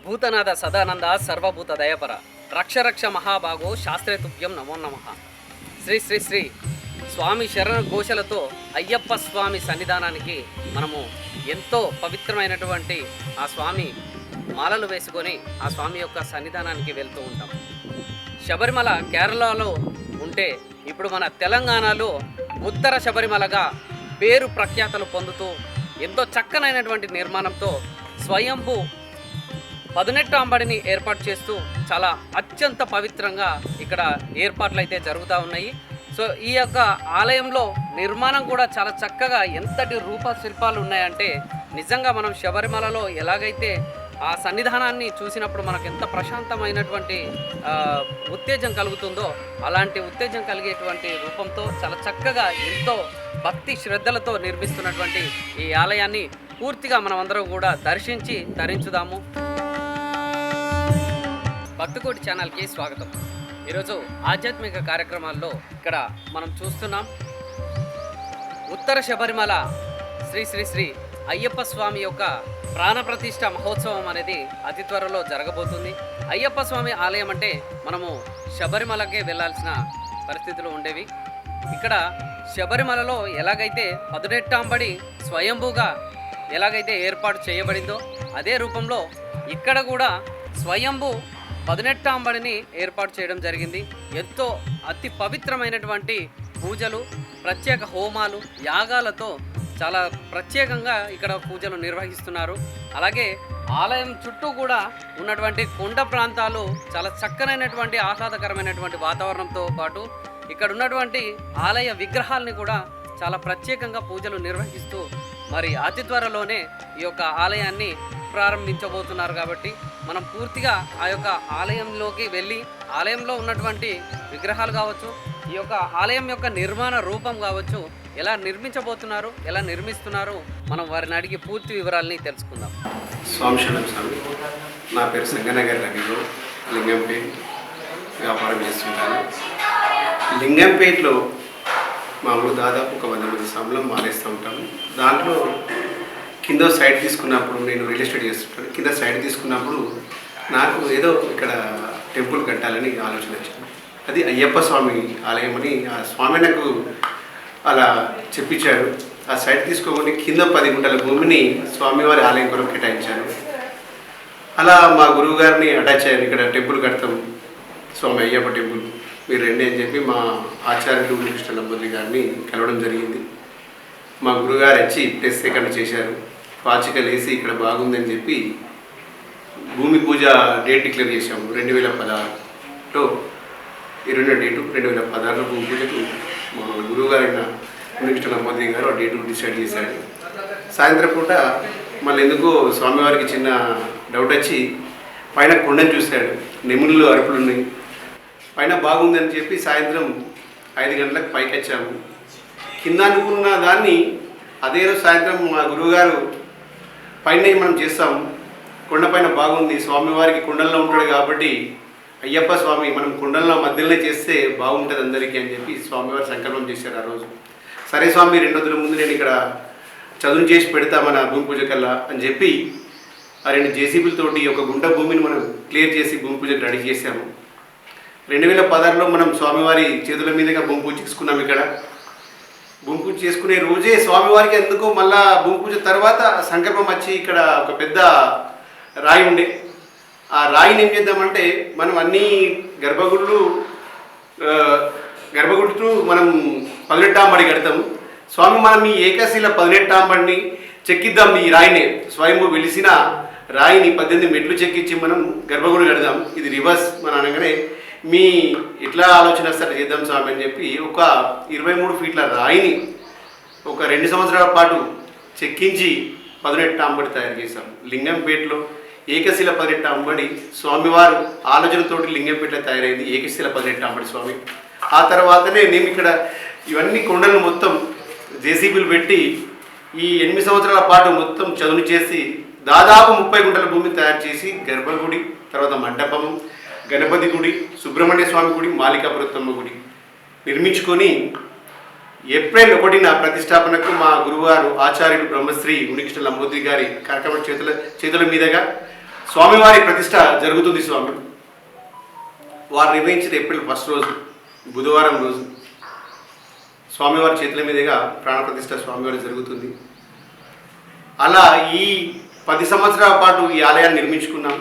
భూతనాథ సదానంద సర్వభూత దయపర రక్ష రక్ష మహాభాగో శాస్త్రే తుభ్యం నమో నమః. శ్రీ శ్రీ శ్రీ స్వామి శరణ ఘోషలతో అయ్యప్ప స్వామి సన్నిధానానికి మనము ఎంతో పవిత్రమైనటువంటి ఆ స్వామి మాలలు వేసుకొని ఆ స్వామి యొక్క సన్నిధానానికి వెళ్తూ ఉంటాం. శబరిమల కేరళలో ఉంటే ఇప్పుడు మన తెలంగాణలో ఉత్తర శబరిమలగా పేరు ప్రఖ్యాతలు పొందుతూ ఎంతో చక్కనైనటువంటి నిర్మాణంతో స్వయంభూ 18 అంబడిని ఏర్పాటు చేస్తూ చాలా అత్యంత పవిత్రంగా ఇక్కడ ఏర్పాట్లు అయితే జరుగుతూ ఉన్నాయి. సో ఈ యొక్క ఆలయంలో నిర్మాణం కూడా చాలా చక్కగా ఎంతటి రూపశిల్పాలు ఉన్నాయంటే నిజంగా మనం శబరిమలలో ఎలాగైతే ఆ సన్నిధానాన్ని చూసినప్పుడు మనకు ఎంత ప్రశాంతమైనటువంటి ఉత్తేజం కలుగుతుందో అలాంటి ఉత్తేజం కలిగేటువంటి రూపంతో చాలా చక్కగా ఎంతో భక్తి శ్రద్ధలతో నిర్మిస్తున్నటువంటి ఈ ఆలయాన్ని పూర్తిగా మనమందరం కూడా దర్శించి ధరించుదాము. భక్తకోటి ఛానల్కి స్వాగతం. ఈరోజు ఆధ్యాత్మిక కార్యక్రమాల్లో ఇక్కడ మనం చూస్తున్నాం ఉత్తర శబరిమల శ్రీ శ్రీ శ్రీ అయ్యప్ప స్వామి యొక్క ప్రాణప్రతిష్ఠ మహోత్సవం అనేది అతి త్వరలో జరగబోతుంది. అయ్యప్ప స్వామి ఆలయం అంటే మనము శబరిమలకే వెళ్ళాల్సిన పరిస్థితులు ఉండేవి. ఇక్కడ శబరిమలలో ఎలాగైతే 18 అంబడి స్వయంభూగా ఎలాగైతే ఏర్పాటు చేయబడిందో అదే రూపంలో ఇక్కడ కూడా స్వయంభూ 18 అంబడిని ఏర్పాటు చేయడం జరిగింది. ఎంతో అతి పవిత్రమైనటువంటి పూజలు, ప్రత్యేక హోమాలు, యాగాలతో చాలా ప్రత్యేకంగా ఇక్కడ పూజలు నిర్వహిస్తున్నారు. అలాగే ఆలయం చుట్టూ కూడా ఉన్నటువంటి కొండ ప్రాంతాలు చాలా చక్కనైనటువంటి ఆహ్లాదకరమైనటువంటి వాతావరణంతో పాటు ఇక్కడ ఉన్నటువంటి ఆలయ విగ్రహాలని కూడా చాలా ప్రత్యేకంగా పూజలు నిర్వహిస్తూ మరి అతి త్వరలోనే ఈ యొక్క ఆలయాన్ని ప్రారంభించబోతున్నారు. కాబట్టి మనం పూర్తిగా ఆ యొక్క ఆలయంలోకి వెళ్ళి ఆలయంలో ఉన్నటువంటి విగ్రహాలు కావచ్చు, ఈ యొక్క ఆలయం యొక్క నిర్మాణ రూపం కావచ్చు, ఎలా నిర్మించబోతున్నారు, ఎలా నిర్మిస్తున్నారు, మనం వారిని అడిగి పూర్తి వివరాలని తెలుసుకుందాం. స్వామి శరణం స్వామి. నా పేరు సంగనగర్ రవిలో లింగంపేట వ్యాపారం చేస్తుంటాను. లింగంపేటలో మామూలు దాదాపు ఒక 100 మంది స్వాములం మారేస్తూ ఉంటాము. దాంట్లో కింద సైడ్ తీసుకున్నప్పుడు నేను రియల్ ఎస్టేట్ చేస్తుంటాను. కింద సైడ్ తీసుకున్నప్పుడు నాకు ఏదో ఇక్కడ టెంపుల్ కట్టాలని ఆలోచన వచ్చింది. అది అయ్యప్ప స్వామి ఆలయం అని ఆ స్వామి నాకు అలా చెప్పించాడు. ఆ సైడ్ తీసుకోమని కింద 10 గుంటల భూమిని స్వామివారి ఆలయం కొరకు కేటాయించాను. అలా మా గురువు గారిని అటాచ్ అయ్యాను. ఇక్కడ టెంపుల్ కడతాం స్వామి అయ్యప్ప టెంపుల్, మీరు రండి అని చెప్పి మా ఆచార్యులు కృష్ణలంబుద్రి గారిని కలవడం జరిగింది. మా గురువుగారు వచ్చి ప్లేస్ సేకరణ చేశారు. పాచికలు వేసి ఇక్కడ బాగుందని చెప్పి భూమి పూజ డేట్ డిక్లేర్ చేశాము. 2016లో 20 డేటు 2016లో భూమి పూజకు మా గురువుగారైన కృష్ణలంబుద్రి గారు ఆ డేటు డిసైడ్ చేశాడు. సాయంత్రం పూట మళ్ళీ ఎందుకో స్వామివారికి చిన్న డౌట్ వచ్చి పైన కొండను చూశాడు. నెముళ్ళు అరుపులు ఉన్నాయి, పైన బాగుందని చెప్పి సాయంత్రం 5 గంటలకు పైకి వచ్చాము. కింద అనుకున్న దాన్ని అదే రోజు సాయంత్రం మా గురువుగారు పైన మనం చేస్తాము, కొండపైన బాగుంది, స్వామివారికి కుండల్లో ఉంటాడు కాబట్టి అయ్యప్ప స్వామి మనం కుండల్లో మధ్యలోనే చేస్తే బాగుంటుంది అందరికీ అని చెప్పి స్వామివారు సంకల్పం చేశారు. ఆ రోజు సరే స్వామి 2 రోజుల ముందు నేను ఇక్కడ చదువు చేసి పెడతా మన భూమి పూజ కల్లా అని చెప్పి ఆ 2 జేసీబీలతోటి ఒక గుంట భూమిని మనం క్లియర్ చేసి భూమి పూజకు రెడీ చేశాము. 2016లో మనం స్వామివారి చేతుల మీదుగా భూమి పూజ చేసుకున్నాం. ఇక్కడ భూమి పూజ చేసుకునే రోజే స్వామివారికి ఎందుకో మళ్ళా భూమి పూజ తర్వాత సంకల్పం వచ్చి ఇక్కడ ఒక పెద్ద రాయి ఉండే. ఆ రాయిని ఏం చేద్దామంటే మనం అన్ని గర్భగుడులు మనం 18 అంబడి కడతాం. స్వామి మనం ఈ ఏకశిల 18 అంబడిని చెక్కిద్దాం. ఈ రాయిని స్వయంభూ వెలిసిన రాయిని 18 మెట్లు చెక్కించి మనం గర్భగుడి కడదాం. ఇది రివర్స్ మన అనగానే మీ ఎట్లా ఆలోచన వస్తే చేద్దాం స్వామి అని చెప్పి ఒక 23 ఫీట్ల రాయిని ఒక 2 సంవత్సరాల పాటు చెక్కించి 18 అంబడి తయారు చేశాం. లింగంపేటలో ఏకశిల 18 అంబడి స్వామివారు ఆలోచనతోటి లింగంపేటలో తయారైంది ఏకశిల 18 అంబడి స్వామి. ఆ తర్వాతనే మేము ఇక్కడ ఇవన్నీ కొండలను మొత్తం జేసీబీలు పెట్టి ఈ 8 సంవత్సరాల పాటు మొత్తం చదును చేసి దాదాపు 30 గుంటల భూమిని తయారు చేసి గర్భగుడి, తర్వాత మండపము, గణపతి గుడి, సుబ్రహ్మణ్య స్వామి గుడి, మాలికాపురత్తమ్మ గుడి నిర్మించుకొని ఏప్రిల్ 1న ప్రతిష్టాపనకు మా గురువారు ఆచార్యులు బ్రహ్మశ్రీ కృష్ణలంబుద్రి గారి కార్యక్రమ చేతుల మీదుగా స్వామివారి ప్రతిష్ట జరుగుతుంది. స్వామి వారు నిర్వహించిన ఏప్రిల్ 1 రోజు బుధవారం రోజు స్వామివారి చేతుల మీదుగా ప్రాణప్రతిష్ఠ స్వామివారి జరుగుతుంది. అలా ఈ 10 సంవత్సరాల పాటు ఈ ఆలయాన్ని నిర్మించుకున్నాం.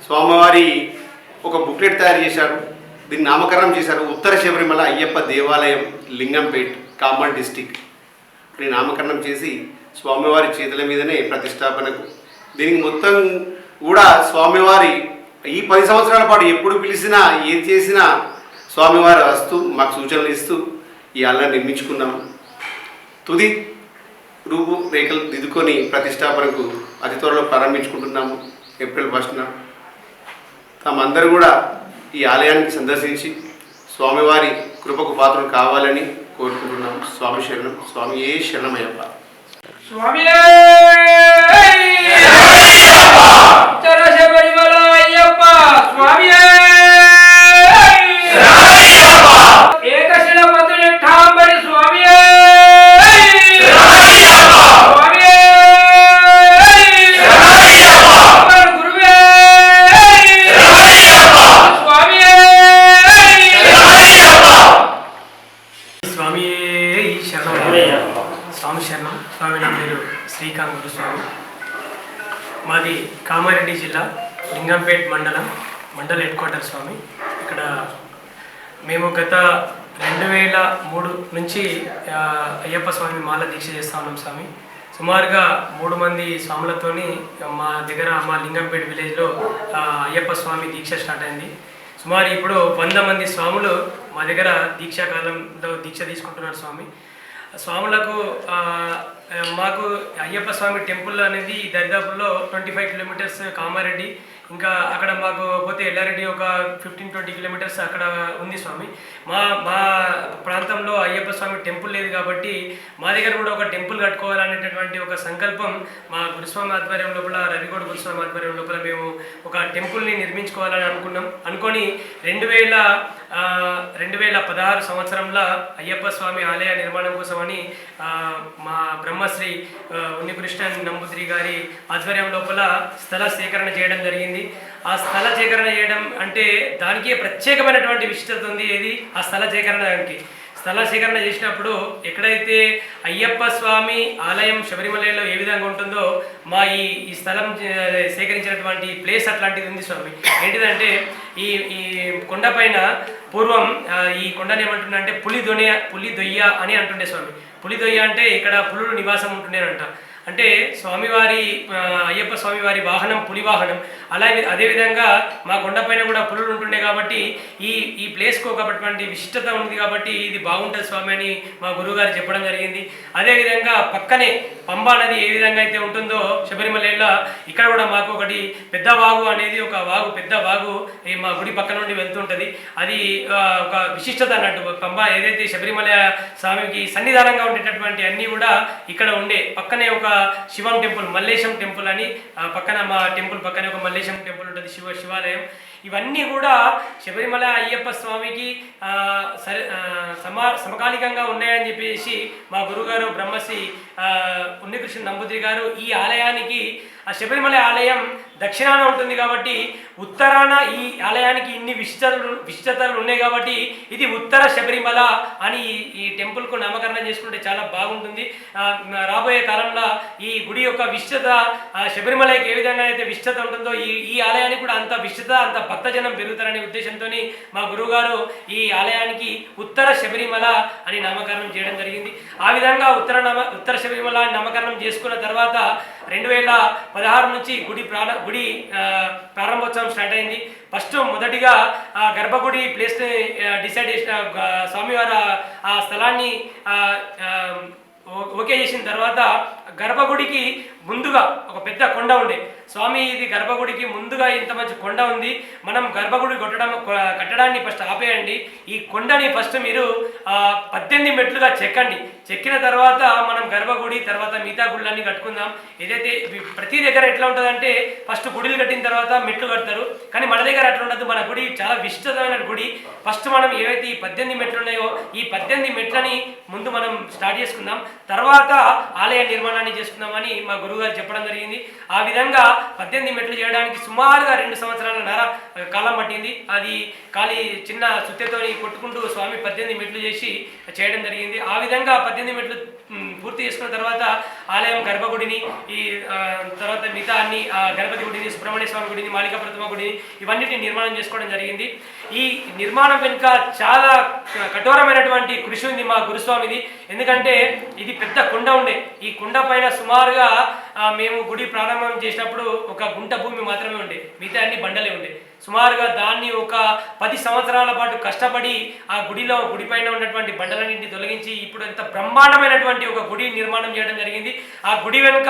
స్వామివారి ఒక బుక్లెట్ తయారు చేశారు, దీన్ని నామకరణం చేశారు. ఉత్తర శబరిమల అయ్యప్ప దేవాలయం, లింగంపేట్, కామారెడ్డి డిస్టిక్ అని నామకరణం చేసి స్వామివారి చేతుల మీదనే ప్రతిష్టాపనకు దీనికి మొత్తం కూడా స్వామివారి ఈ 10 సంవత్సరాల పాటు ఎప్పుడు పిలిచినా ఏది చేసినా స్వామివారు వస్తూ మాకు సూచనలు ఇస్తూ ఈ ఆలయాన్ని నిర్మించుకున్నాము. తుది రూపురేఖలు దిద్దుకొని ప్రతిష్టాపనకు అతి త్వరలో ప్రారంభించుకుంటున్నాము ఏప్రిల్ 1న. తమందరూ కూడా ఈ ఆలయానికి సందర్శించి స్వామివారి కృపకు పాత్రలు కావాలని కోరుకుంటున్నాం. స్వామి శరణం. స్వామి ఏ శరణమయ్యప్ప. స్వామి ఉత్తర శబరిమల అయ్యప్ప స్వామి ఏకశిల పతునిఠాంబరి స్వామి గురువే స్వామి స్వామి శరణం. స్వామి నా పేరు శ్రీకాంత్ గురుస్వామి. మాది కామారెడ్డి జిల్లా లింగంపేట్ మండల హెడ్ క్వార్టర్ స్వామి. ఇక్కడ మేము గత 2003 నుంచి అయ్యప్ప స్వామి మాల దీక్ష చేస్తూ ఉన్నాం స్వామి. సుమారుగా 3 మంది స్వాములతోని మా దగ్గర మా లింగంపేట్ విలేజ్లో అయ్యప్ప స్వామి దీక్ష స్టార్ట్ అయింది. సుమారు ఇప్పుడు 100 మంది స్వాములు మా దగ్గర దీక్షాకాలంలో దీక్ష తీసుకుంటున్నారు స్వామి. స్వాములకు మాకు అయ్యప్ప స్వామి టెంపుల్ అనేది దరిదాపుల్లో 25 కిలోమీటర్స్ కామారెడ్డి, ఇంకా అక్కడ మాకు పోతే ఎల్లారెడ్డి ఒక 15-20 కిలోమీటర్స్ అక్కడ ఉంది స్వామి. మా ప్రాంతంలో అయ్యప్ప స్వామి టెంపుల్ లేదు కాబట్టి మా దగ్గర కూడా ఒక టెంపుల్ కట్టుకోవాలనేటటువంటి ఒక సంకల్పం మా గురుస్వామి ఆధ్వర్యం లోపల, రవిగౌడ గురుస్వామి ఆధ్వర్యం లోపల మేము ఒక టెంపుల్ని నిర్మించుకోవాలని అనుకొని 2016 సంవత్సరంలో అయ్యప్ప స్వామి ఆలయ నిర్మాణం కోసమని మా బ్రహ్మశ్రీ ఉన్నికృష్ణన్ నంబూద్రి గారి ఆధ్వర్యం లోపల స్థల సేకరణ చేయడం జరిగింది. ఆ స్థల సేకరణ చేయడం అంటే దానికి ప్రత్యేకమైనటువంటి విశిష్టత ఉంది. ఏది ఆ స్థల సేకరణ చేసినప్పుడు ఎక్కడైతే అయ్యప్ప స్వామి ఆలయం శబరిమలలో ఏ విధంగా ఉంటుందో మా ఈ స్థలం సేకరించినటువంటి ప్లేస్ అట్లాంటిది ఉంది స్వామి. ఏంటిదంటే ఈ కొండపైన పూర్వం ఈ కొండని ఏమంటుండే అంటే పులిదొయ్య అని అంటుండే స్వామి. పులిదొయ్య అంటే ఇక్కడ పులులు నివాసం ఉంటుండేనంట. అంటే స్వామివారి అయ్యప్ప స్వామివారి వాహనం పులి వాహనం. అదేవిధంగా మా కొండపైన కూడా పులులు ఉంటుండే కాబట్టి ఈ ప్లేస్కు ఒకటువంటి విశిష్టత ఉంది కాబట్టి ఇది బాగుంటుంది స్వామి అని మా గురువుగారు చెప్పడం జరిగింది. అదేవిధంగా పక్కనే పంబా నది ఏ విధంగా అయితే ఉంటుందో శబరిమలలో ఇక్కడ కూడా మాకు ఒకటి పెద్ద వాగు అనేది పెద్ద వాగు మా గుడి పక్క నుండి వెళ్తుంటుంది. అది ఒక విశిష్టత అన్నట్టు. పంబా ఏదైతే శబరిమల స్వామికి సన్నిధానంగా ఉండేటటువంటి అన్నీ కూడా ఇక్కడ ఉండే. పక్కనే ఒక శివం టెంపుల్, మల్లేశం టెంపుల్ అని పక్కన మా టెంపుల్ పక్కనే ఒక మల్లేశం టెంపుల్ ఉంటుంది, శివాలయం. ఇవన్నీ కూడా శబరిమల అయ్యప్ప స్వామికి సమకాలికంగా ఉన్నాయని చెప్పేసి మా గురుగారు బ్రహ్మశ్రీ ఉన్నికృష్ణ నంబూద్రి గారు ఈ ఆలయానికి, ఆ శబరిమల ఆలయం దక్షిణాన ఉంటుంది కాబట్టి ఉత్తరాన ఈ ఆలయానికి ఇన్ని విశిష్టతలు ఉన్నాయి కాబట్టి ఇది ఉత్తర శబరిమల అని ఈ టెంపుల్కు నామకరణం చేసుకుంటే చాలా బాగుంటుంది. రాబోయే కాలంలో ఈ గుడి యొక్క విశిష్టత శబరిమలకి ఏ విధంగా అయితే విశిష్టత ఉంటుందో ఈ ఆలయానికి కూడా అంత విశిష్టత, అంత భక్తజనం పెరుగుతారనే ఉద్దేశంతో మా గురువుగారు ఈ ఆలయానికి ఉత్తర శబరిమల అని నామకరణం చేయడం జరిగింది. ఆ విధంగా ఉత్తర శబరిమల అని నామకరణం చేసుకున్న తర్వాత 2016 నుంచి గుడి ప్రారంభోత్సవం స్టార్ట్ అయింది. మొదటిగా గర్భగుడి ప్లేస్ని డిసైడ్ చేసిన స్వామివారు ఆ స్థలాన్ని ఓకే చేసిన తర్వాత గర్భగుడికి ముందుగా ఒక పెద్ద కొండ ఉండే. స్వామి ఇది గర్భగుడికి ముందుగా ఇంత మంచి కొండ ఉంది, మనం గర్భగుడి కట్టడాన్ని ఫస్ట్ ఆపేయండి, ఈ కొండని ఫస్ట్ మీరు 18 మెట్లుగా చెక్కండి. చెక్కిన తర్వాత మనం గర్భగుడి తర్వాత మిగతా గుళ్ళన్నీ కట్టుకుందాం. ఏదైతే ప్రతి దగ్గర ఎట్లా ఉంటుందంటే ఫస్ట్ గుడిలు కట్టిన తర్వాత మెట్లు కడతారు, కానీ మన దగ్గర అట్లా ఉండదు. మన గుడి చాలా విశిష్టమైన గుడి. ఫస్ట్ మనం ఏవైతే ఈ 18 మెట్లు ఉన్నాయో ఈ 18 మెట్లని ముందు మనం స్టార్ట్ చేసుకుందాం, తర్వాత ఆలయ నిర్మాణాన్ని చేసుకుందామని మా గురువుగారు చెప్పడం జరిగింది. ఆ విధంగా 18 మెట్లు చేయడానికి సుమారుగా 2 సంవత్సరాల కాలం పట్టింది. అది ఖాళీ చిన్న సుత్తెతోని కొట్టుకుంటూ స్వామి 18 మెట్లు చేసి చేయడం జరిగింది. ఆ విధంగా 18 మెట్లు పూర్తి చేసుకున్న తర్వాత ఆలయం గర్భగుడిని ఈ తర్వాత మిగతా అన్ని గణపతి గుడిని, సుబ్రహ్మణ్య స్వామి గుడిని, మాలికా ప్రతిమ గుడిని ఇవన్నిటిని నిర్మాణం చేసుకోవడం జరిగింది. ఈ నిర్మాణం వెనుక చాలా కఠోరమైనటువంటి కృషి ఉంది మా గురుస్వామిది. ఎందుకంటే ఇది పెద్ద కుండ ఉండే, ఈ కుండ పైన సుమారుగా మేము గుడి ప్రారంభం చేసినప్పుడు ఒక గుంట భూమి మాత్రమే ఉండే, మిగతా అన్ని బండలే ఉండే. సుమారుగా దాన్ని ఒక 10 సంవత్సరాల పాటు కష్టపడి ఆ గుడి పైన ఉన్నటువంటి బండలన్నింటినీ తొలగించి ఇప్పుడు ఎంత బ్రహ్మాండమైనటువంటి ఒక గుడి నిర్మాణం చేయడం జరిగింది. ఆ గుడి వెనుక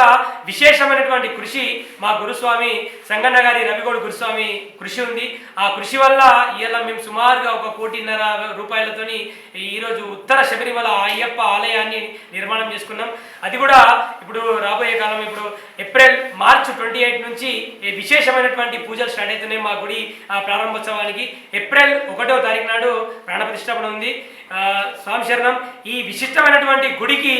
విశేషమైనటువంటి కృషి మా గురుస్వామి సంగన్న గారి రవిగౌడ్ గురుస్వామి కృషి ఉంది. ఆ కృషి వల్ల ఇలా మేము సుమారుగా 1,50 కోట్ల రూపాయలతోని ఈరోజు ఉత్తర శబరిమల అయ్యప్ప ఆలయాన్ని నిర్మాణం చేసుకున్నాం. అది కూడా ఇప్పుడు రాబోయే కాలం ఇప్పుడు మార్చి 28 నుంచి విశేషమైనటువంటి పూజలు స్టార్ట్ అవుతున్నాయి. మా గుడి ప్రారంభోత్సవానికి ఏప్రిల్ 1వ తారీఖు నాడు ప్రాణప్రతిష్ఠాపన ఉంది. స్వామి శరణం. ఈ విశిష్టమైనటువంటి గుడికి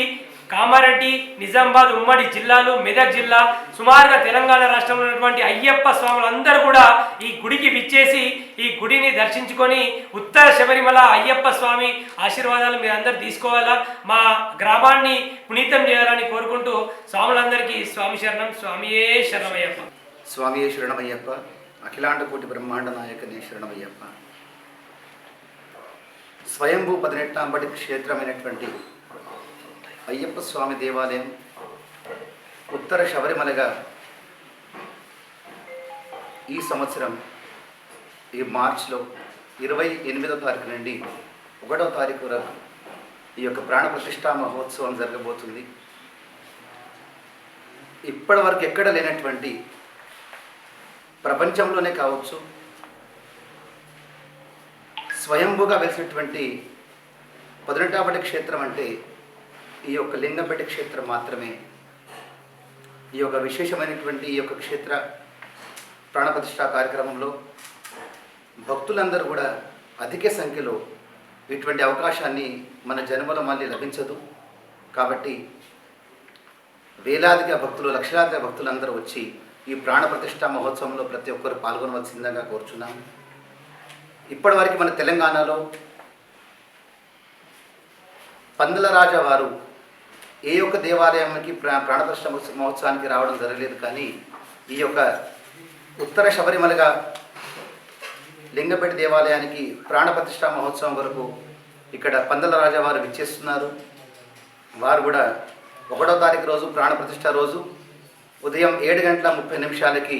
కామారెడ్డి, నిజామాబాద్ ఉమ్మడి జిల్లాలు, మెదక్ జిల్లా, సుమారుగా తెలంగాణ రాష్ట్రంలో ఉన్నటువంటి అయ్యప్ప స్వాములందరూ కూడా ఈ గుడికి విచ్చేసి ఈ గుడిని దర్శించుకొని ఉత్తర శబరిమల అయ్యప్ప స్వామి ఆశీర్వాదాలు మీరందరూ తీసుకోవాలా, మా గ్రామాన్ని పునీతం చేయాలని కోరుకుంటూ స్వాములందరికీ స్వామి శరణం. స్వామియే శరణమయ్యప్ప. స్వామియే శరణమయ్యప్ప. అఖిలాండ కోటి బ్రహ్మాండ నాయకనే శరణమయ్యప్ప. స్వయంభూ 18 క్షేత్రమైనటువంటి అయ్యప్ప స్వామి దేవాలయం ఉత్తర శబరిమలగా ఈ సంవత్సరం ఈ మార్చిలో 28వ తారీఖు నుండి 1వ తారీఖు వరకు ఈ యొక్క ప్రాణ ప్రతిష్ఠా మహోత్సవం జరగబోతుంది. ఇప్పటి వరకు ఎక్కడ లేనటువంటి, ప్రపంచంలోనే కావచ్చు, స్వయంభూగా వెలిసినటువంటి 18వ క్షేత్రం అంటే ఈ యొక్క లింగంపేట క్షేత్రం మాత్రమే. ఈ యొక్క విశేషమైనటువంటి ఈ యొక్క క్షేత్ర ప్రాణప్రతిష్ఠా కార్యక్రమంలో భక్తులందరూ కూడా అధిక సంఖ్యలో ఇటువంటి అవకాశాన్ని మన జన్మలో మళ్ళీ లభించదు. కాబట్టి వేలాదిగా భక్తులు, లక్షలాదిగా భక్తులందరూ వచ్చి ఈ ప్రాణప్రతిష్ఠా మహోత్సవంలో ప్రతి ఒక్కరు పాల్గొనవలసిందిగా కోరుచున్నాం. ఇప్పటివరకు మన తెలంగాణలో పందల రాజా వారు ఏ యొక్క దేవాలయానికి ప్రాణప్రతిష్ఠ మహోత్సవానికి రావడం జరగలేదు. కానీ ఈ యొక్క ఉత్తర శబరిమలగా లింగపేట దేవాలయానికి ప్రాణప్రతిష్ఠా మహోత్సవం వరకు ఇక్కడ పందల రాజా వారు విచ్చేస్తున్నారు. వారు కూడా 1వ తారీఖు రోజు ప్రాణప్రతిష్ఠ రోజు ఉదయం 7:30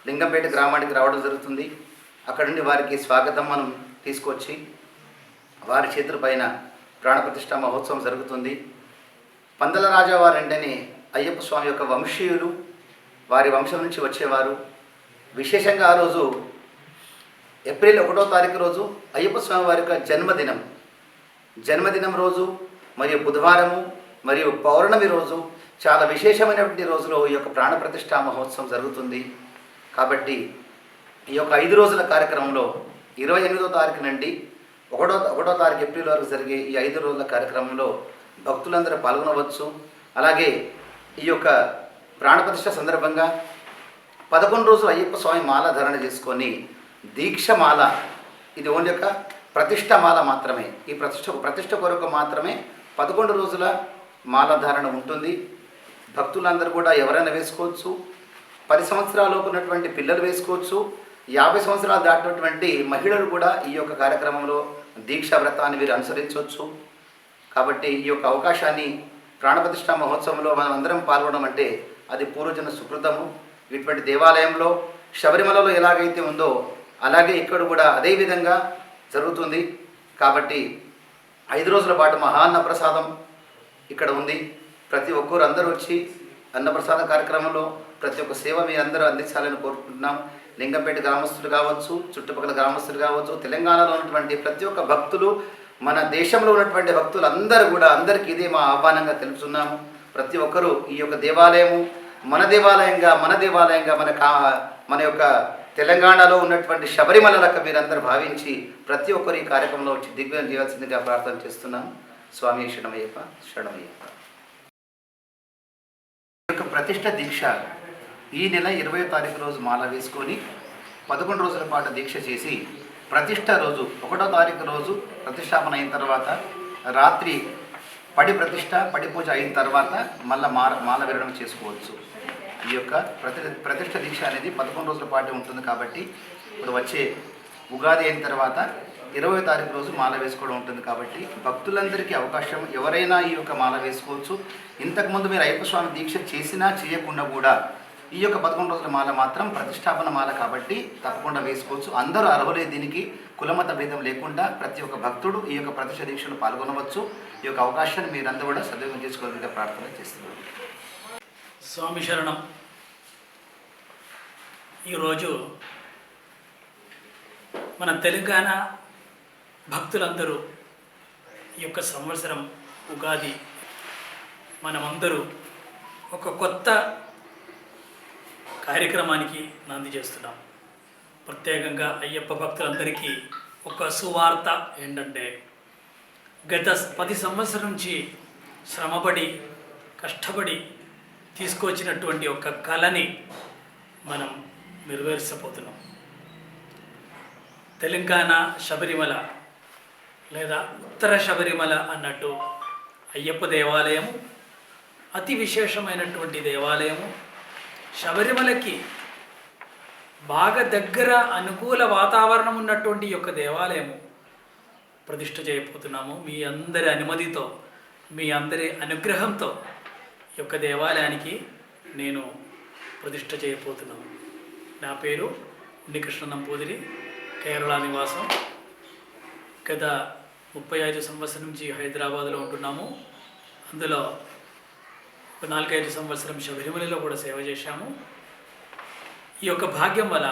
లింగంపేట గ్రామానికి రావడం జరుగుతుంది. అక్కడ నుండి వారికి స్వాగతం మనం తీసుకొచ్చి వారి చేతుల పైన ప్రాణప్రతిష్ఠా మహోత్సవం జరుగుతుంది. పందల రాజా వారు అంటేనే అయ్యప్ప స్వామి యొక్క వంశీయులు, వారి వంశం నుంచి వచ్చేవారు. విశేషంగా ఆ రోజు ఏప్రిల్ 1వ తారీఖు రోజు అయ్యప్ప స్వామి వారి యొక్క జన్మదినం రోజు మరియు బుధవారము మరియు పౌర్ణమి రోజు చాలా విశేషమైనటువంటి రోజులో ఈ యొక్క ప్రాణప్రతిష్ఠా మహోత్సవం జరుగుతుంది. కాబట్టి ఈ యొక్క 5 రోజుల కార్యక్రమంలో 28వ తారీఖు నుండి 1వ తారీఖు ఏప్రిల్ వరకు జరిగే ఈ 5 రోజుల కార్యక్రమంలో భక్తులందరూ పాల్గొనవచ్చు. అలాగే ఈ యొక్క ప్రాణప్రతిష్ఠ సందర్భంగా 11 రోజులు అయ్యప్ప స్వామి మాల ధారణ చేసుకొని దీక్షమాల, ఇది ఓన్లీ యొక్క ప్రతిష్ఠమాల మాత్రమే. ఈ ప్రతిష్ఠ కొరకు మాత్రమే 11 రోజుల మాల ధారణ ఉంటుంది. భక్తులందరూ కూడా ఎవరైనా వేసుకోవచ్చు. 10 సంవత్సరాల లోపు ఉన్నటువంటి పిల్లలు వేసుకోవచ్చు. 50 సంవత్సరాలు దాటినటువంటి మహిళలు కూడా ఈ యొక్క కార్యక్రమంలో దీక్షా వ్రతాన్ని వీరు అనుసరించవచ్చు. కాబట్టి ఈ యొక్క అవకాశాన్ని ప్రాణప్రతిష్ఠా మహోత్సవంలో మనం అందరం పాల్గొనడం అంటే అది పూర్వజన సుకృతము. ఇటువంటి దేవాలయంలో శబరిమలలో ఎలాగైతే ఉందో అలాగే ఇక్కడ కూడా అదే విధంగా జరుగుతుంది. కాబట్టి 5 రోజుల పాటు మహాన్నప్రసాదం ఇక్కడ ఉంది. ప్రతి ఒక్కరు అందరూ వచ్చి అన్నప్రసాద కార్యక్రమంలో ప్రతి ఒక్క సేవ మీ అందరూ అందించాలని కోరుకుంటున్నాం. లింగంపేట గ్రామస్తులు కావచ్చు, చుట్టుపక్కల గ్రామస్తులు కావచ్చు, తెలంగాణలో ఉన్నటువంటి ప్రతి ఒక్క భక్తులు మన దేశంలో ఉన్నటువంటి భక్తులందరూ కూడా అందరికీ ఇదే మా ఆహ్వానంగా తెలుపుతున్నాము. ప్రతి ఒక్కరూ ఈ యొక్క దేవాలయము మన దేవాలయంగా మన యొక్క తెలంగాణలో ఉన్నటువంటి శబరిమల లెక్క మీరందరూ భావించి ప్రతి ఒక్కరు ఈ కార్యక్రమంలో వచ్చి దిగ్విజయం చేయాల్సిందిగా ప్రార్థన చేస్తున్నాము. స్వామి శరణమయ్యప్ప శరణమయ్యప్ప. ఈ యొక్క ప్రతిష్ట దీక్ష ఈ నెల 20వ తారీఖు రోజు మాల వేసుకొని 11 రోజుల పాటు దీక్ష చేసి ప్రతిష్ట రోజు 1వ తారీఖు రోజు ప్రతిష్టాపన అయిన తర్వాత రాత్రి పడి పూజ అయిన తర్వాత మళ్ళీ మాల విరమణ చేసుకోవచ్చు. ఈ యొక్క ప్రతిష్ట దీక్ష అనేది 11 రోజుల పాటు ఉంటుంది కాబట్టి ఇప్పుడు వచ్చే ఉగాది అయిన తర్వాత 20వ తారీఖు రోజు మాల వేసుకోవడం ఉంటుంది కాబట్టి భక్తులందరికీ అవకాశం, ఎవరైనా ఈ యొక్క మాల వేసుకోవచ్చు. ఇంతకుముందు మీరు అయ్యప్ప స్వామి దీక్ష చేసినా చేయకుండా కూడా ఈ యొక్క 11 రోజుల మాల మాత్రం ప్రతిష్టాపన మాల కాబట్టి తప్పకుండా వేసుకోవచ్చు. అందరూ అర్హులే. దీనికి కులమత భేదం లేకుండా ప్రతి ఒక్క భక్తుడు ఈ యొక్క ప్రతిష్ట దీక్షలో పాల్గొనవచ్చు. ఈ యొక్క అవకాశాన్ని మీరందరూ కూడా సద్వినియోగం చేసుకోవాలని ప్రార్థన చేస్తున్నారు. స్వామి శరణం. ఈరోజు మన తెలంగాణ భక్తులందరూ ఈ యొక్క సంవత్సరం ఉగాది మనమందరూ ఒక కొత్త కార్యక్రమానికి నాంది చేస్తున్నాం. ప్రత్యేకంగా అయ్యప్ప భక్తులందరికీ ఒక సువార్త ఏంటంటే, గత 10 సంవత్సరం నుంచి శ్రమపడి కష్టపడి తీసుకొచ్చినటువంటి ఒక కళని మనం నెరవేర్చబోతున్నాం. తెలంగాణ శబరిమల లేదా ఉత్తర శబరిమల అన్నట్టు అయ్యప్ప దేవాలయము అతి విశేషమైనటువంటి దేవాలయము. శబరిమలకి బాగా దగ్గర అనుకూల వాతావరణం ఉన్నటువంటి యొక్క దేవాలయము ప్రతిష్ఠ చేయబోతున్నాము. మీ అందరి అనుమతితో, మీ అందరి అనుగ్రహంతో ఈ యొక్క దేవాలయానికి నేను ప్రతిష్ఠ చేయబోతున్నాను. నా పేరు ఉన్నికృష్ణ నంబూదిరి, కేరళ నివాసం. గత 35 సంవత్సరం నుంచి హైదరాబాద్లో ఉంటున్నాము. అందులో 4-5 సంవత్సరం శబరిమలలో కూడా సేవ చేశాము. ఈ యొక్క భాగ్యం వల్ల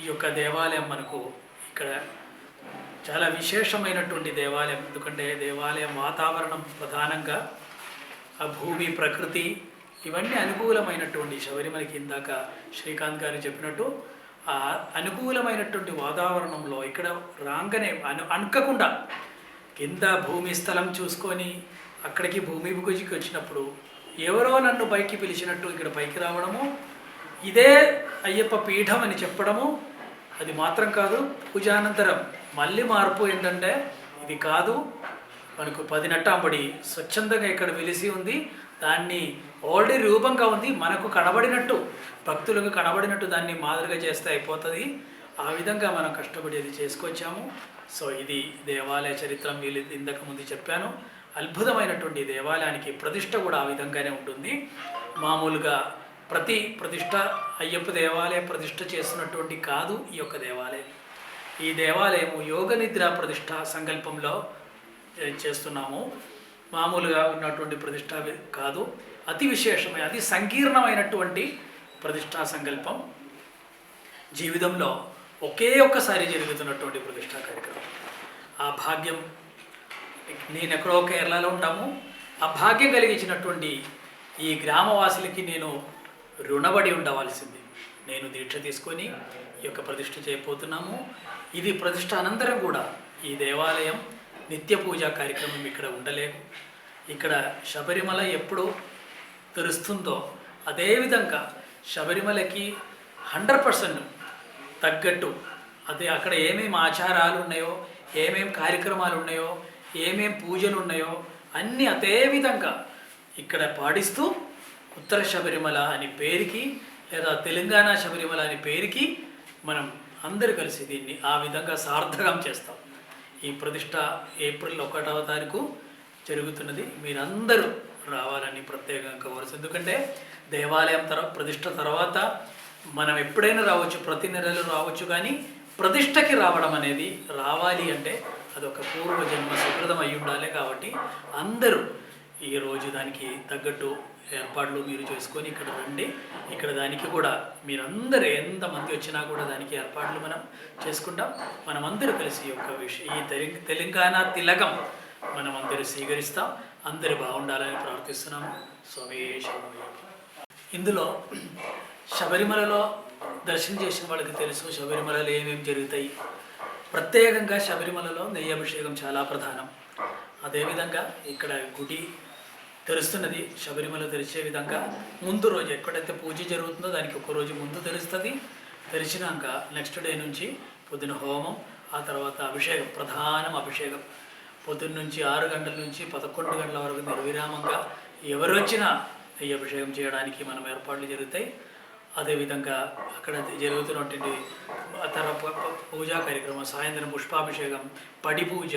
ఈ యొక్క దేవాలయం మనకు ఇక్కడ చాలా విశేషమైనటువంటి దేవాలయం. ఎందుకంటే దేవాలయం వాతావరణం ప్రధానంగా ఆ భూమి, ప్రకృతి ఇవన్నీ అనుకూలమైనటువంటి శబరిమలకి ఇందాక శ్రీకాంత్ గారు చెప్పినట్టు ఆ అనుకూలమైనటువంటి వాతావరణంలో ఇక్కడ రాగానే అనుకోకుండా కింద భూమి స్థలం చూసుకొని అక్కడికి భూమి పూజకి వచ్చినప్పుడు ఎవరో నన్ను పైకి పిలిచినట్టు ఇక్కడ పైకి రావడము, ఇదే అయ్యప్ప పీఠం అని చెప్పడము. అది మాత్రం కాదు, పూజానంతరం మళ్ళీ మార్పు ఏంటంటే ఇది కాదు, మనకు 10 నట్టాంబడి స్వచ్ఛందంగా ఇక్కడ వెలిసి ఉంది, దాన్ని ఆల్రెడీ రూపంగా ఉంది, మనకు కనబడినట్టు భక్తులకు కనబడినట్టు దాన్ని మాదిరిగా చేస్తే అయిపోతుంది. ఆ విధంగా మనం కష్టపడి అది చేసుకొచ్చాము. సో ఇది దేవాలయ చరిత్ర వీళ్ళు ఇంతకు ముందు చెప్పాను. అద్భుతమైనటువంటి దేవాలయానికి ప్రతిష్ట కూడా ఆ విధంగానే ఉంటుంది. మామూలుగా ప్రతి ప్రతిష్ట అయ్యప్ప దేవాలయం ప్రతిష్ట చేస్తున్నటువంటి కాదు ఈ యొక్క దేవాలయం. ఈ దేవాలయము యోగ నిద్ర ప్రతిష్ట సంకల్పంలో చేస్తున్నాము. మామూలుగా ఉన్నటువంటి ప్రతిష్ట కాదు, అతి విశేషమైన అతి సంకీర్ణమైనటువంటి ప్రతిష్టా సంకల్పం. జీవితంలో ఒకే ఒక్కసారి జరుగుతున్నటువంటి ప్రతిష్టా కార్యక్రమం. ఆ భాగ్యం, నేను ఎక్కడో కేరళలో ఉంటాము, ఆ భాగ్యం కలిగించినటువంటి ఈ గ్రామవాసులకి నేను రుణపడి ఉండవలసింది. నేను దీక్ష తీసుకొని ఈ యొక్క ప్రతిష్ఠ చేయబోతున్నాము. ఇది ప్రతిష్ట అనంతరం కూడా ఈ దేవాలయం నిత్య పూజా కార్యక్రమం ఇక్కడ ఉండలేదు. ఇక్కడ శబరిమల ఎప్పుడు తెరుస్తుందో అదేవిధంగా శబరిమలకి 100% తగ్గట్టు అదే అక్కడ ఏమేమి ఆచారాలు ఉన్నాయో, ఏమేమి కార్యక్రమాలు ఉన్నాయో, ఏమేమి పూజలు ఉన్నాయో అన్నీ అదే విధంగా ఇక్కడ పాటిస్తూ ఉత్తర శబరిమల అని పేరుకి లేదా తెలంగాణ శబరిమల అని పేరుకి మనం అందరూ కలిసి దీన్ని ఆ విధంగా సార్థకం చేస్తాం. ఈ ప్రతిష్ట ఏప్రిల్ 1వ తారీఖు జరుగుతున్నది. మీరందరూ రావాలని ప్రత్యేకంగా కోరుతుంది. ఎందుకంటే దేవాలయం ప్రతిష్ట తర్వాత మనం ఎప్పుడైనా రావచ్చు, ప్రతి నెలలో రావచ్చు, కానీ ప్రతిష్టకి రావడం అనేది రావాలి అంటే అదొక పూర్వజన్మ సుకృతం అయి ఉండాలి. కాబట్టి అందరూ ఈరోజు దానికి తగ్గట్టు ఏర్పాట్లు మీరు చేసుకొని ఇక్కడ రండి. ఇక్కడ దానికి కూడా మీరందరూ ఎంతమంది వచ్చినా కూడా దానికి ఏర్పాట్లు మనం చేసుకుంటాం. మనమందరూ కలిసి ఈ యొక్క ఈ తెలంగాణ తిలకం మనమందరూ స్వీకరిస్తాం. అందరూ బాగుండాలని ప్రార్థిస్తున్నాము. స్వామి శరణమయ్యప్ప. ఇందులో శబరిమలలో దర్శనం చేసిన వాళ్ళకి తెలుసు శబరిమలలో ఏమేమి జరుగుతాయి. ప్రత్యేకంగా శబరిమలలో నెయ్యి అభిషేకం చాలా ప్రధానం. అదేవిధంగా ఇక్కడ గుడి తెరుస్తున్నది. శబరిమల తెరిచే విధంగా ముందు రోజు ఎక్కడైతే పూజ జరుగుతుందో దానికి ఒక రోజు ముందు తెరుస్తుంది. తెరిచినాక నెక్స్ట్ డే నుంచి పొద్దున హోమం, ఆ తర్వాత అభిషేకం, ప్రధానం అభిషేకం. పొద్దున్న నుంచి 6 గంటల నుంచి 11 గంటల వరకు నిర్విరామంగా ఎవరు వచ్చినా ఈ అభిషేకం చేయడానికి మనం ఏర్పాట్లు జరుగుతాయి. అదేవిధంగా అక్కడ జరుగుతున్నటువంటి పూజా కార్యక్రమం, సాయంత్రం పుష్పాభిషేకం, పడి పూజ,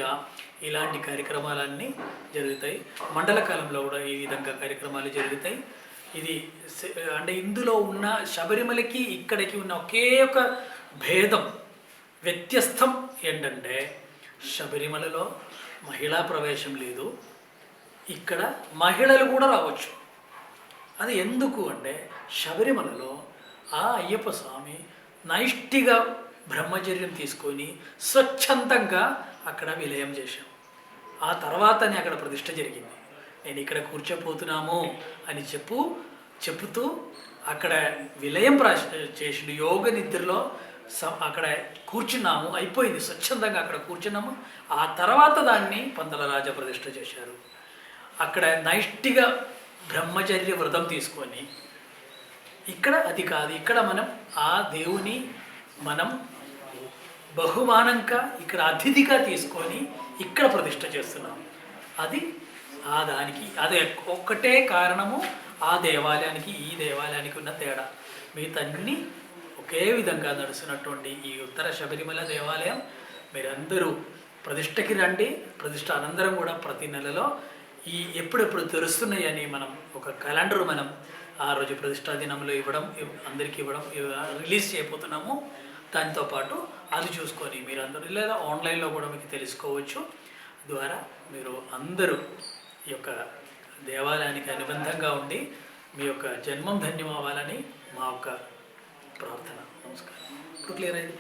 ఇలాంటి కార్యక్రమాలన్నీ జరుగుతాయి. మండల కాలంలో కూడా ఈ విధంగా కార్యక్రమాలు జరుగుతాయి. ఇది అంటే ఇందులో ఉన్న శబరిమలకి ఇక్కడికి ఉన్న ఒకే ఒక భేదం, వ్యత్యస్తం ఏంటంటే శబరిమలలో మహిళా ప్రవేశం లేదు, ఇక్కడ మహిళలు కూడా రావచ్చు. అది ఎందుకు అంటే శబరిమలలో ఆ అయ్యప్ప స్వామి నైష్టిగా బ్రహ్మచర్యం తీసుకొని స్వచ్ఛందంగా అక్కడ విలయం చేశాం. ఆ తర్వాతనే అక్కడ ప్రతిష్ఠ జరిగింది. నేను ఇక్కడ కూర్చోపోతున్నాము అని చెప్పుతూ అక్కడ విలయం చేసిండు. యోగ నిద్రలో అక్కడ కూర్చున్నాము, అయిపోయింది, స్వచ్ఛందంగా అక్కడ కూర్చున్నాము. ఆ తర్వాత దాన్ని పందల రాజ ప్రతిష్ఠ చేశారు. అక్కడ నైష్టిగా బ్రహ్మచర్య వ్రతం తీసుకొని, ఇక్కడ అది కాదు. ఇక్కడ మనం ఆ దేవుని మనం బహుమానంగా ఇక్కడ అతిథిగా తీసుకొని ఇక్కడ ప్రతిష్ఠ చేస్తున్నాం. అది దానికి అదే ఒక్కటే కారణము. ఆ దేవాలయానికి ఈ దేవాలయానికి ఉన్న తేడా. మిగతాన్ని ఒకే విధంగా నడుస్తున్నటువంటి ఈ ఉత్తర శబరిమల దేవాలయం మీరందరూ ప్రతిష్టకి రండి. ప్రతిష్ట అనంతరం కూడా ప్రతి నెలలో ఈ ఎప్పుడెప్పుడు తెరుస్తున్నాయని మనం ఒక క్యాలెండర్ మనం ఆ రోజు ప్రతిష్టా దినంలో అందరికీ ఇవ్వడం రిలీజ్ చేయబోతున్నాము. దాంతోపాటు అది చూసుకొని మీరందరూ లేదా ఆన్లైన్లో కూడా మీకు తెలుసుకోవచ్చు. ద్వారా మీరు అందరూ ఈ యొక్క దేవాలయానికి అనుబంధంగా ఉండి మీ యొక్క జన్మం ధన్యం అవ్వాలని మా యొక్క ప్రార్థన. నమస్కారం. ఇప్పుడు క్లియర్ అయింది.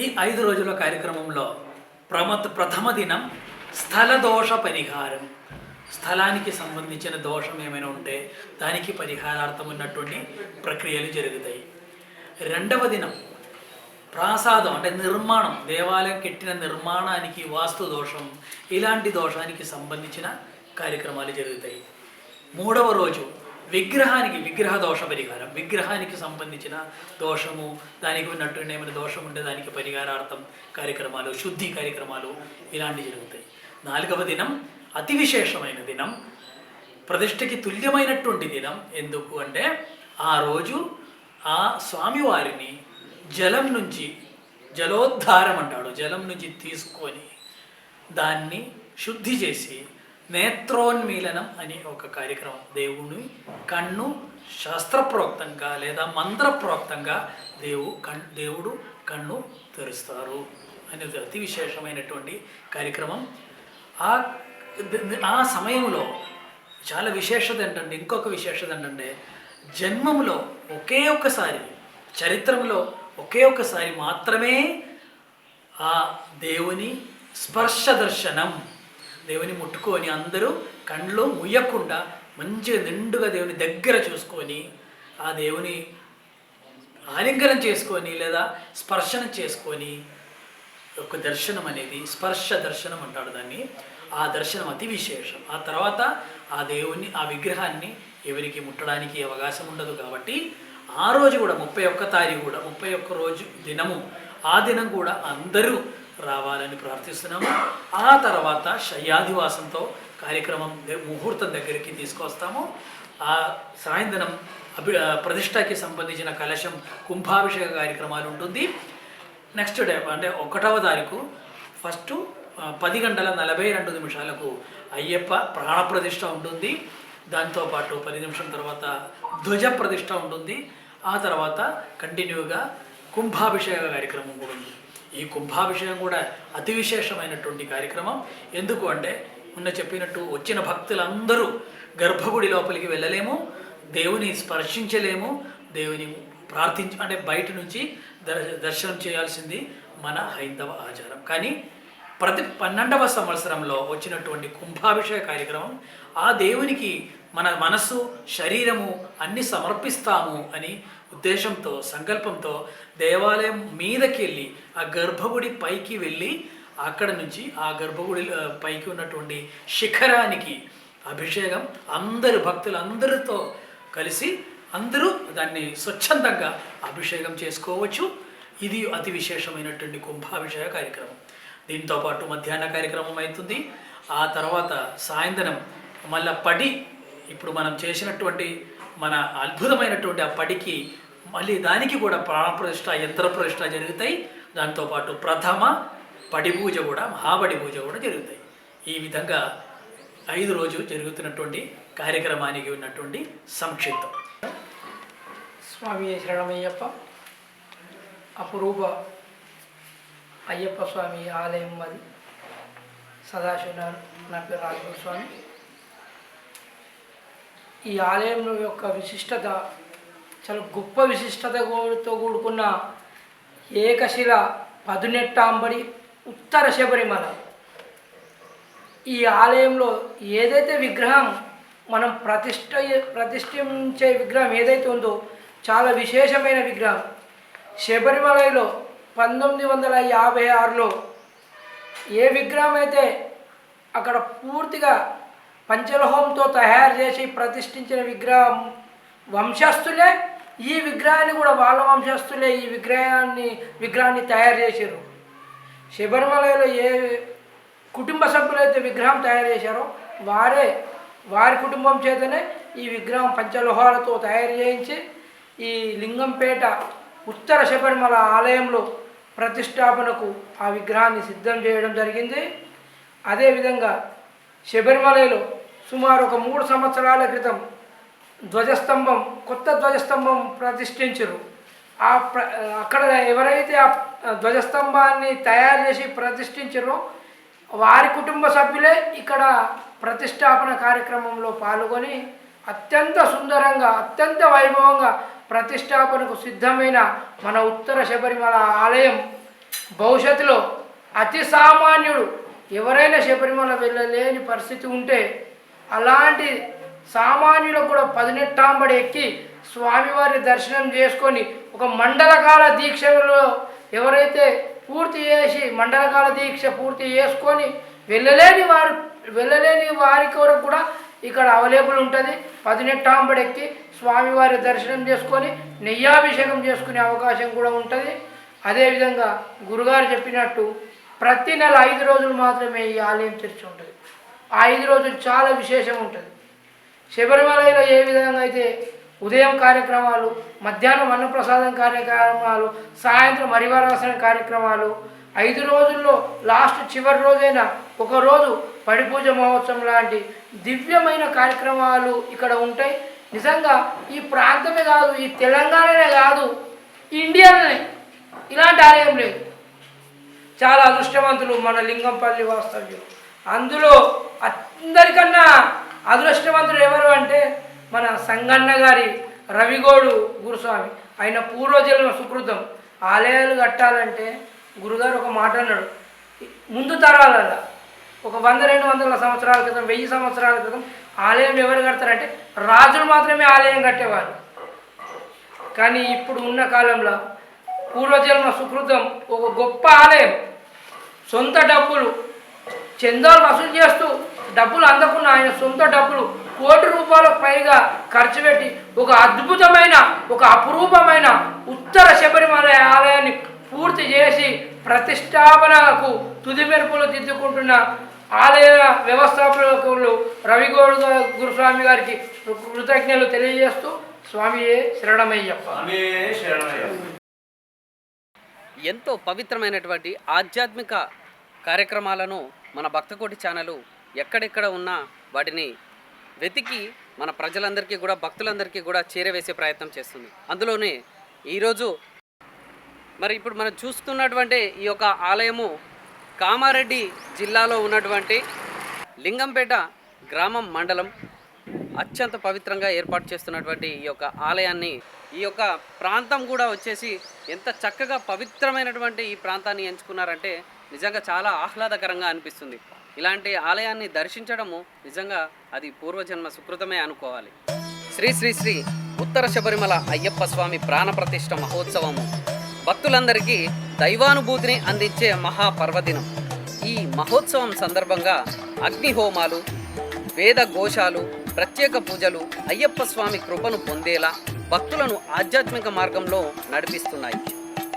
ఈ 5 రోజుల కార్యక్రమంలో ప్రథమ దినం స్థల దోష పరిహారం. స్థలానికి సంబంధించిన దోషం ఏమైనా ఉంటే దానికి పరిహారార్థం ఉన్నటువంటి ప్రక్రియలు జరుగుతాయి. 2వ దినం ప్రాసాదం అంటే నిర్మాణం, దేవాలయం కట్టిన నిర్మాణానికి వాస్తు దోషం, ఇలాంటి దోషానికి సంబంధించిన కార్యక్రమాలు జరుగుతాయి. 3వ రోజు విగ్రహ దోష పరిహారం. విగ్రహానికి సంబంధించిన దోషము, దానికి ఉన్నటువంటి ఏమైనా దోషం ఉంటే దానికి పరిహారార్థం కార్యక్రమాలు, శుద్ధి కార్యక్రమాలు ఇలాంటివి జరుగుతాయి. 4వ దినం అతి విశేషమైన దినం, ప్రతిష్టకి తుల్యమైనటువంటి దినం. ఎందుకు అంటే ఆ రోజు ఆ స్వామివారిని జలం నుంచి, జలోద్ధారం అంటాడు, జలం నుంచి తీసుకొని దాన్ని శుద్ధి చేసి నేత్రోన్మీలనం అని ఒక కార్యక్రమం. దేవుని కన్ను శాస్త్రప్రోక్తంగా లేదా మంత్రప్రోక్తంగా దేవుడు కన్ను తెరుస్తారు అనేది అతి విశేషమైనటువంటి కార్యక్రమం. ఆ సమయంలో చాలా విశేషత ఏంటంటే, ఇంకొక విశేషత ఏంటంటే జన్మంలో ఒకే ఒక్కసారి, చరిత్రలో ఒకే ఒక్కసారి మాత్రమే ఆ దేవుని స్పర్శ దర్శనం, దేవుని ముట్టుకొని అందరూ కళ్ళు ముయ్యకుండా మంచిగా నిండుగా దేవుని దగ్గర చూసుకొని ఆ దేవుని ఆలింగనం చేసుకొని లేదా స్పర్శన చేసుకొని ఒక దర్శనం అనేది స్పర్శ దర్శనం అంటాడు దాన్ని. ఆ దర్శనం అతి విశేషం. ఆ తర్వాత ఆ దేవుని, ఆ విగ్రహాన్ని ఎవరికి ముట్టడానికి అవకాశం ఉండదు. కాబట్టి ఆ రోజు కూడా 31 తారీఖు కూడా 31 రోజు దినము, ఆ దినం కూడా అందరూ రావాలని ప్రార్థిస్తున్నాము. ఆ తర్వాత శయ్యాదివాసంతో కార్యక్రమం ముహూర్తం దగ్గరికి తీసుకొస్తాము. ఆ సాయంత్రం ప్రతిష్టకి సంబంధించిన కలశం కుంభాభిషేక కార్యక్రమాలు ఉంటుంది. నెక్స్ట్ డే అంటే 1వ తారీఖు ఫస్ట్ 10:42 అయ్యప్ప ప్రాణప్రతిష్ఠ ఉంటుంది. దాంతోపాటు 10 నిమిషం తర్వాత ధ్వజ ప్రతిష్ఠ ఉంటుంది. ఆ తర్వాత కంటిన్యూగా కుంభాభిషేక కార్యక్రమం కూడా ఉంది. ఈ కుంభాభిషేకం కూడా అతి విశేషమైనటువంటి కార్యక్రమం. ఎందుకు అంటే చెప్పినట్టు వచ్చిన భక్తులందరూ గర్భగుడి లోపలికి వెళ్ళలేము, దేవుని స్పర్శించలేము, దేవుని అంటే బయట నుంచి దర్శనం చేయాల్సింది మన హైందవ ఆచారం. కానీ ప్రతి 12వ సంవత్సరంలో వచ్చినటువంటి కుంభాభిషేక కార్యక్రమం ఆ దేవునికి మన మనస్సు శరీరము అన్ని సమర్పిస్తాము అని ఉద్దేశంతో సంకల్పంతో దేవాలయం మీదకి వెళ్ళి ఆ గర్భగుడి పైకి వెళ్ళి అక్కడ నుంచి ఆ గర్భగుడి పైకి ఉన్నటువంటి శిఖరానికి అభిషేకం అందరు భక్తులందరితో కలిసి అందరూ దాన్ని స్వచ్ఛందంగా అభిషేకం చేసుకోవచ్చు. ఇది అతి విశేషమైనటువంటి కుంభాభిషేక కార్యక్రమం. దీంతోపాటు మధ్యాహ్న కార్యక్రమం అవుతుంది. ఆ తర్వాత సాయంత్రం మళ్ళా పడి, ఇప్పుడు మనం చేసినటువంటి మన అద్భుతమైనటువంటి ఆ పడికి మళ్ళీ దానికి కూడా ప్రాణప్రతిష్ఠ యంత్ర ప్రతిష్ఠ జరుగుతాయి. దాంతోపాటు ప్రథమ పడి పూజ కూడా, మహాబడి పూజ కూడా జరుగుతాయి. ఈ విధంగా 5 రోజులు జరుగుతున్నటువంటి కార్యక్రమానికి ఉన్నటువంటి సంక్షిప్తం. స్వామి శరణమయ్యప్ప. అపురూప అయ్యప్ప స్వామి ఆలయం అది సదాశివ నా పేరు రాజగోపాల్ స్వామి. ఈ ఆలయంలో యొక్క విశిష్టత చాలా గొప్ప విశిష్టతతో కూడుకున్న ఏకశిల పదునెట్టాంబడి ఉత్తర శబరిమల. ఈ ఆలయంలో ఏదైతే విగ్రహం మనం ప్రతిష్ఠించే విగ్రహం ఏదైతే ఉందో చాలా విశేషమైన విగ్రహం. శబరిమలలో 1956లో ఏ విగ్రహం అయితే అక్కడ పూర్తిగా పంచలోహంతో తయారు చేసి ప్రతిష్ఠించిన విగ్రహం వంశస్థులే ఈ విగ్రహాన్ని కూడా వాళ్ళ వంశస్థులే ఈ విగ్రహాన్ని తయారు చేశారు. శబరిమలలో ఏ కుటుంబ సభ్యులైతే విగ్రహం తయారు చేశారో వారి కుటుంబం చేతనే ఈ విగ్రహం పంచలోహాలతో తయారు చేయించి ఈ లింగంపేట ఉత్తర శబరిమల ఆలయంలో ప్రతిష్టాపనకు ఆ విగ్రహాన్ని సిద్ధం చేయడం జరిగింది. అదేవిధంగా శబరిమలలో సుమారు ఒక 3 సంవత్సరాల క్రితం కొత్త ధ్వజస్తంభం ప్రతిష్ఠించరు. అక్కడ ఎవరైతే ఆ ధ్వజస్తంభాన్ని తయారు చేసి ప్రతిష్ఠించారో వారి కుటుంబ సభ్యులే ఇక్కడ ప్రతిష్టాపన కార్యక్రమంలో పాల్గొని అత్యంత సుందరంగా అత్యంత వైభవంగా ప్రతిష్టాపనకు సిద్ధమైన మన ఉత్తర శబరిమల ఆలయం భవిష్యత్తులో అతి సామాన్యుడు ఎవరైనా శబరిమల వెళ్ళలేని పరిస్థితి ఉంటే అలాంటి సామాన్యులకు కూడా 18 ఎక్కి స్వామివారి దర్శనం చేసుకొని ఒక మండలకాల దీక్షలో ఎవరైతే పూర్తి చేసి మండలకాల దీక్ష పూర్తి చేసుకొని వెళ్ళలేని వారి కొరకు కూడా ఇక్కడ అవైలబుల్ ఉంటుంది. 18 ఎక్కి స్వామివారి దర్శనం చేసుకొని నెయ్యాభిషేకం చేసుకునే అవకాశం కూడా ఉంటుంది. అదేవిధంగా గురుగారు చెప్పినట్టు ప్రతి నెల 5 రోజులు మాత్రమే ఈ ఆలయం తెరిచి ఉంటుంది. ఆ 5 రోజులు చాలా విశేషం ఉంటుంది. శబరిమలలో ఏ విధంగా అయితే ఉదయం కార్యక్రమాలు, మధ్యాహ్నం అన్నప్రసాదం కార్యక్రమాలు, సాయంత్రం హరివరాసన కార్యక్రమాలు, 5 రోజుల్లో చివరి రోజైన ఒకరోజు పడిపూజ మహోత్సవం లాంటి దివ్యమైన కార్యక్రమాలు ఇక్కడ ఉంటాయి. నిజంగా ఈ ప్రాంతమే కాదు, ఈ తెలంగాణనే కాదు, ఇండియాలోనే ఇలాంటి ఆలయం లేదు. చాలా అదృష్టవంతులు మన లింగంపల్లి వాస్తవ్యులు. అందులో అందరికన్నా అదృష్టవంతులు ఎవరు అంటే మన సంగన్న గారి రవిగోడు గురుస్వామి. ఆయన పూర్వజన్మ సుకృతం. ఆలయాలు కట్టాలంటే గురుగారు ఒక మాట అన్నాడు, ముందు తరాలలో ఒక 100-200 సంవత్సరాల క్రితం 1000 సంవత్సరాల క్రితం ఆలయం ఎవరు కడతారంటే రాజులు మాత్రమే ఆలయం కట్టేవారు. కానీ ఇప్పుడు ఉన్న కాలంలో పూర్వజన్మ సుకృతం ఒక గొప్ప ఆలయం, సొంత డబ్బులు చందాలు వసూలు చేస్తూ డబ్బులు అందకున్న ఆయన సొంత డబ్బులు ₹1,00,00,000 పైగా ఖర్చు పెట్టి ఒక అద్భుతమైన ఒక అపురూపమైన ఉత్తర శబరిమల ఆలయాన్ని పూర్తి చేసి ప్రతిష్టాపనకు తుది మెరుపులు దిద్దుకుంటున్న ఆలయ వ్యవస్థాపకులు రవిగౌడ్ గురుస్వామి గారికి కృతజ్ఞతలు తెలియజేస్తూ స్వామియే శరణమయ్యప్ప. ఎంతో పవిత్రమైనటువంటి ఆధ్యాత్మిక కార్యక్రమాలను మన భక్తకోటి ఛానల్ ఎక్కడెక్కడ ఉన్నా వాటిని వెతికి మన ప్రజలందరికీ కూడా భక్తులందరికీ కూడా చేరవేసే ప్రయత్నం చేస్తుంది. అందులోనే ఈరోజు మరి ఇప్పుడు మనం చూస్తున్నటువంటి ఈ యొక్క ఆలయము కామారెడ్డి జిల్లాలో ఉన్నటువంటి లింగంపేట గ్రామం మండలం అత్యంత పవిత్రంగా ఏర్పాటు చేస్తున్నటువంటి ఈ యొక్క ఆలయాన్ని, ఈ యొక్క ప్రాంతం కూడా వచ్చేసి ఎంత చక్కగా పవిత్రమైనటువంటి ఈ ప్రాంతాన్ని ఎంచుకున్నారంటే నిజంగా చాలా ఆహ్లాదకరంగా అనిపిస్తుంది. ఇలాంటి ఆలయాన్ని దర్శించడము నిజంగా అది పూర్వజన్మ సుకృతమే అనుకోవాలి. శ్రీ శ్రీ శ్రీ ఉత్తర శబరిమల అయ్యప్ప స్వామి ప్రాణప్రతిష్ఠ మహోత్సవము భక్తులందరికీ దైవానుభూతిని అందించే మహాపర్వదినం. ఈ మహోత్సవం సందర్భంగా అగ్నిహోమాలు, వేద ఘోషాలు, ప్రత్యేక పూజలు అయ్యప్ప స్వామి కృపను పొందేలా భక్తులను ఆధ్యాత్మిక మార్గంలో నడిపిస్తున్నాయి.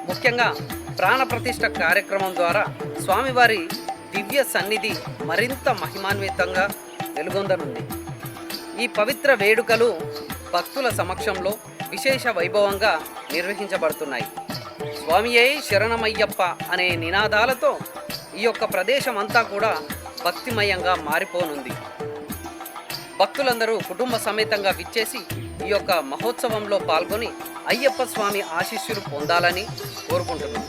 ముఖ్యంగా ప్రాణప్రతిష్ఠ కార్యక్రమం ద్వారా స్వామివారి దివ్య సన్నిధి మరింత మహిమాన్వితంగా వెలుగొందనుంది. ఈ పవిత్ర వేడుకలు భక్తుల సమక్షంలో విశేష వైభవంగా నిర్వహించబడుతున్నాయి. స్వామియే శరణమయ్యప్ప అనే నినాదాలతో ఈ యొక్క ప్రదేశం అంతా కూడా భక్తిమయంగా మారిపోనుంది. భక్తులందరూ కుటుంబ సమేతంగా విచ్చేసి ఈ యొక్క మహోత్సవంలో పాల్గొని అయ్యప్ప స్వామి ఆశీస్సులు పొందాలని కోరుకుంటున్నాం.